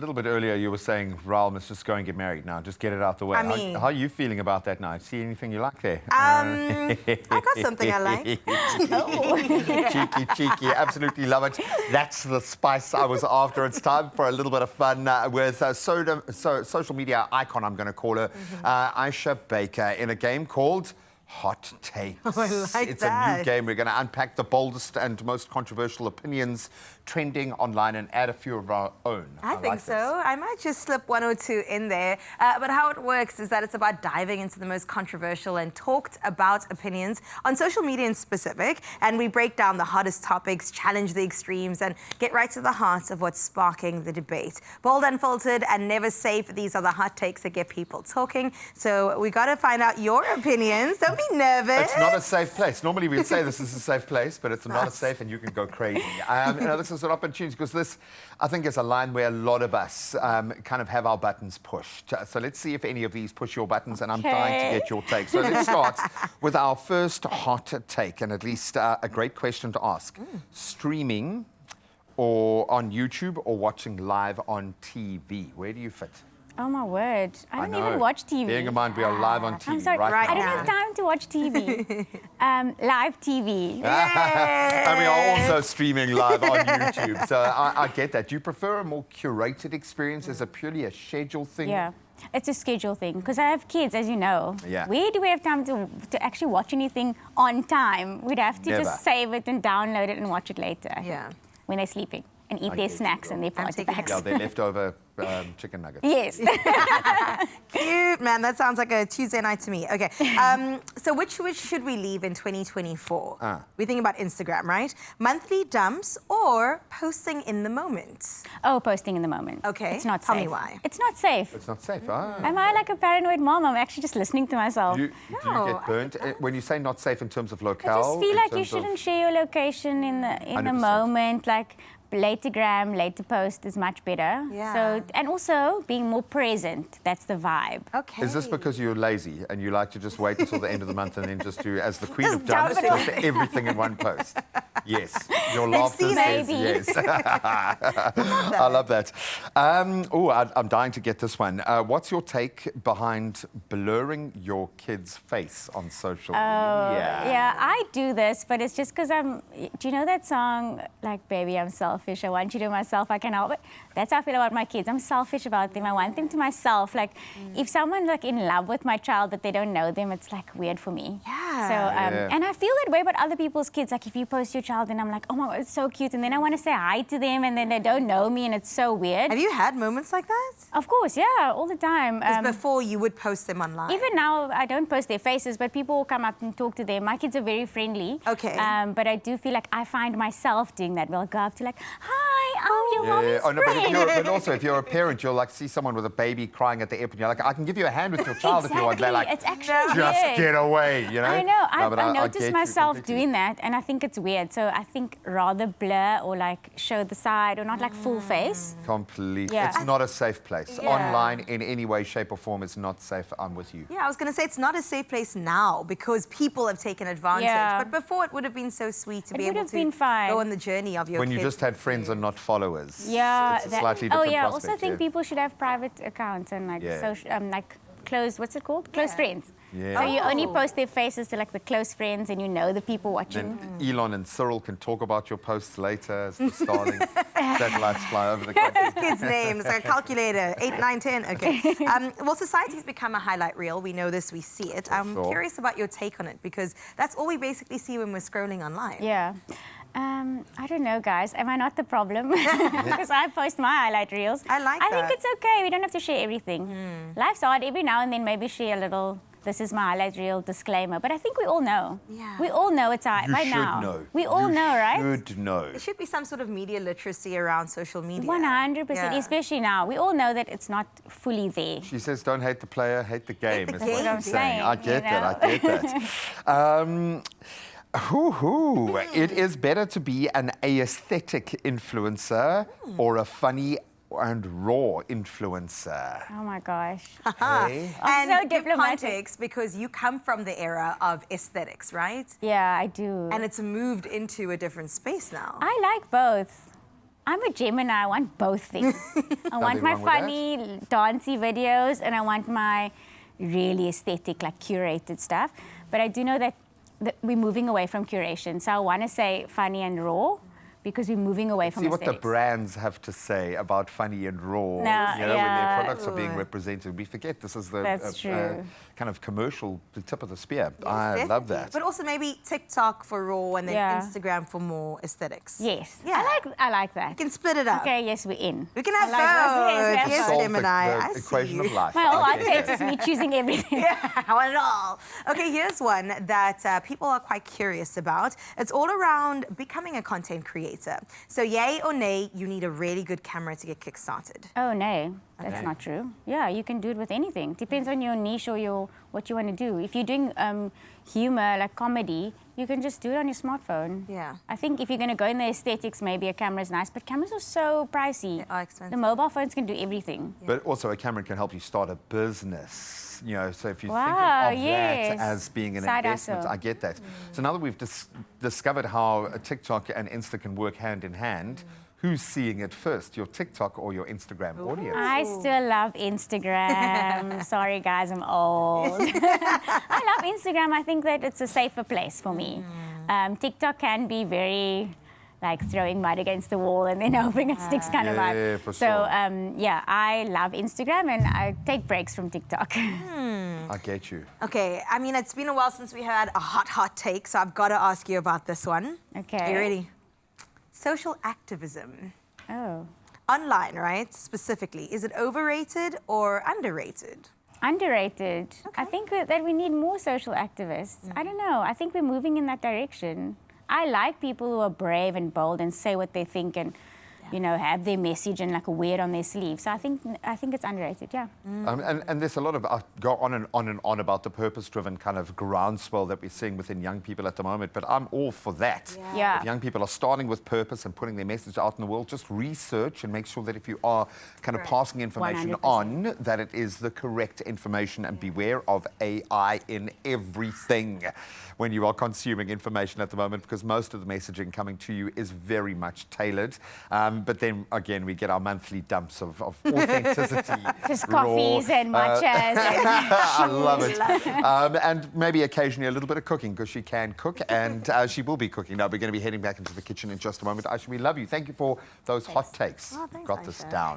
little bit earlier, you were saying Raul must just go and get married now. Just get it out the way. I mean, how are you feeling about that now? See anything you like there? I got something I like. Cheeky. Absolutely love it. That's the spice I was after. It's time for a little bit of fun with social media icon, I'm going to call her, Aisha Baker, in a game called Hot Takes. Oh, I like it's that. a new game. We're going to unpack the boldest and most controversial opinions trending online and add a few of our own. I think so. I might just slip one or two in there. But how it works is that it's about diving into the most controversial and talked about opinions on social media in specific. And we break down the hottest topics, challenge the extremes, and get right to the heart of what's sparking the debate. Bold, unfiltered, and never safe. These are the hot takes that get people talking. So we got to find out your opinions. Don't be nervous. It's not a safe place. Normally we'd say this is a safe place, but it's not a safe and you can go crazy. This is an opportunity because this, I think, is a line where a lot of us kind of have our buttons pushed. So let's see if any of these push your buttons, and I'm dying to get your take. So let's start with our first hot take, and at least a great question to ask. Streaming or on YouTube or watching live on TV? Where do you fit? Oh my word. I don't even watch TV. Bearing in mind we are live on TV I'm sorry, right I now. don't have time to watch TV. Live TV. And we are also streaming live on YouTube. So I get that. Do you prefer a more curated experience? Is it purely a schedule thing? Yeah. It's a schedule thing because I have kids, as you know. Yeah. Where do we have time to actually watch anything on time? We'd have to just save it and download it and watch it later. Yeah. When they're sleeping and eat their snacks and their party packs. Yeah, their leftover chicken nuggets. Yes. Cute, man. That sounds like a Tuesday night to me. Okay. So which should we leave in 2024? We think about Instagram, right? Monthly dumps or posting in the moment? Oh, posting in the moment. Okay. It's not safe. Tell me why. It's not safe. It's not safe. Am I like a paranoid mom? I'm actually just listening to myself. Do you get burnt? When you say not safe in terms of locale? I just feel like you shouldn't share your location in the moment. Like, later later post is much better. Yeah. So, and also being more present. That's the vibe. Okay. Is this because you're lazy and you like to just wait until the end of the month and then just do, as the queen Just of dumps, dump it just everything in one post? Yes. Your laughter says Maybe. yes. I love that. I'm dying to get this one. What's your take behind blurring your kid's face on social media? Yeah, I do this, but it's just because do you know that song, like, Baby, I'm Selfish, I want you to myself, I can't help it? That's how I feel about my kids. I'm selfish about them. I want them to myself. Like, if someone's like in love with my child but they don't know them, it's like weird for me. Yeah. So, and I feel that way about other people's kids. Like, if you post your child and I'm like, oh my God, it's so cute. And then I want to say hi to them and then they don't know me and it's so weird. Have you had moments like that? Of course, yeah, all the time. Because before you would post them online. Even now, I don't post their faces, but people will come up and talk to them. My kids are very friendly. Okay. But I do feel like I find myself doing that. We'll go up to like, hi, I'm your mommy's friend. But also, if you're a parent, you'll like see someone with a baby crying at the airport. You're like, I can give you a hand with your child if you want. They're like, it's actually just weird. get away, you know? I know. No, I noticed myself doing that, and I think it's weird. So I think rather blur or like show the side or not like full face. Completely. Yeah. It's not a safe place. Yeah. Online, in any way, shape, or form, is not safe. I'm with you. Yeah, I was going to say it's not a safe place now because people have taken advantage. Yeah. But before, it would have been so sweet to be able to been fine. go on the journey of your When kids. you just had friends and not followers. Yeah. It's a slightly different I prospect, also think people should have private accounts and like social, like closed, what's it called? Close friends. Yeah. So you only post their faces to like the close friends and you know the people watching. Then Elon and Cyril can talk about your posts later as the Starlink satellites fly over the country. Kids' names, a calculator, 8, 9, 10. Okay. Well, society's become a highlight reel. We know this, we see it. I'm curious about your take on it because that's all we basically see when we're scrolling online. Yeah. I don't know, guys. Am I not the problem? Because I post my highlight reels. I think it's okay. We don't have to share everything. Life's hard. Every now and then maybe share a little, this is my highlight reel disclaimer. But I think we all know. Yeah. We all know it's hard You by should now. know. We all know, right? You should know. There should be some sort of media literacy around social media. 100%, especially now. We all know that it's not fully there. She says, don't hate the player, hate the game. the is game. what I'm she's saying. saying, I get you that, know? I get that. It is better to be an aesthetic influencer or a funny and raw influencer. Oh my gosh. Hey? And so give diplomatic. context because you come from the era of aesthetics, right? Yeah, I do. And it's moved into a different space now. I like both. I'm a Gemini. I want both things. I want Nothing my wrong with funny, dancey videos, and I want my really aesthetic, like curated stuff. But I do know that we're moving away from curation. So I want to say funny and raw, because we're moving away from See what aesthetics. the brands have to say about funny and raw. No, When their yeah. products are being represented. We forget this is the That's true. kind of commercial, the tip of the spear. Yes, I love definitely. that. But also maybe TikTok for raw and then Yeah. Instagram for more aesthetics. Yes. Yeah. I like that. You can split it up. Okay, yes, we're in. We can have I like those. both. Yes, we have Yes, both. Solve Gemini, the I see equation you. of life. My whole I get outfit it. is me choosing everything. Yeah, I want it all. Okay, here's one that people are quite curious about. It's all around becoming a content creator. So yay or nay, you need a really good camera to get kick-started. Oh, no, that's Okay. not true. Yeah, you can do it with anything. Depends on your niche or what you want to do. If you're doing humor, like comedy, you can just do it on your smartphone. Yeah. I think if you're going to go in the aesthetics, maybe a camera is nice, but cameras are so pricey. They are expensive. The mobile phones can do everything. But also a camera can help you start a business. You know, so if you're Wow, thinking of yes. that as being an Side investment, hustle. I get that. So now that we've discovered how TikTok and Insta can work hand in hand, who's seeing it first, your TikTok or your Instagram audience? I still love Instagram. Sorry, guys, I'm old. I love Instagram. I think that it's a safer place for me. TikTok can be very like throwing mud against the wall and then hoping it sticks kind of vibe. Yeah, for So, sure. yeah, I love Instagram and I take breaks from TikTok. I get you. Okay, I mean, it's been a while since we had a hot take, so I've got to ask you about this one. Okay. Are you ready? Social activism. Oh. Online, right? Specifically. Is it overrated or underrated? Underrated. I think that we need more social activists. I don't know. I think we're moving in that direction. I like people who are brave and bold and say what they think and, you know, have their message and like wear it on their sleeve. So I think it's underrated, yeah. And there's a lot of, go on and on about the purpose-driven kind of groundswell that we're seeing within young people at the moment, but I'm all for that. Yeah. If young people are starting with purpose and putting their message out in the world, just research and make sure that if you are kind of passing information 100%. on, that it is the correct information, and beware of AI in everything when you are consuming information at the moment, because most of the messaging coming to you is very much tailored. But then again, we get our monthly dumps of authenticity. Just raw, coffees and matchas. and I love it. Love it. And maybe occasionally a little bit of cooking, because she can cook, and she will be cooking. Now, we're going to be heading back into the kitchen in just a moment. Aisha, we love you. Thank you for those hot takes. Oh, thanks, Got this Aisha. down.